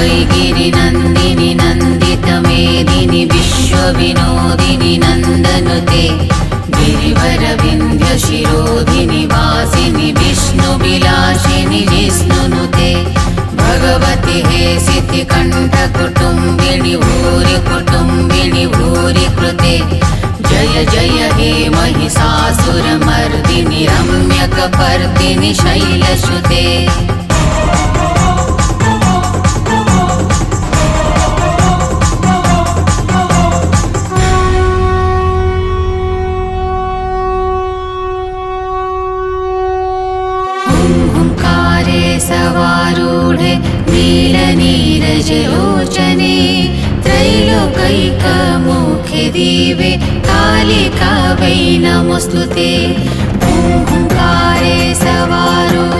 ऐगिरिनन्दिनि नन्दितमेदिनि विश्वविनोदिनि नन्दनुते गिरिवरविन्ध्यशिरोधिनि वासिनि विष्णुविलासिनि जिष्णुनुते भगवति हेसितिकण्ठकुटुम्बिनि भूरि कुटुम्बिनि भूरि कृते जय जय हे महिषासुरमर्दिनि रम्यकपर्दिनि शैलसुते सवारूढे नीलनीरजलोचने त्रैलोकैकमुखे दिवे कालिका वै नमोऽस्तुते ओंकारे सवारूढे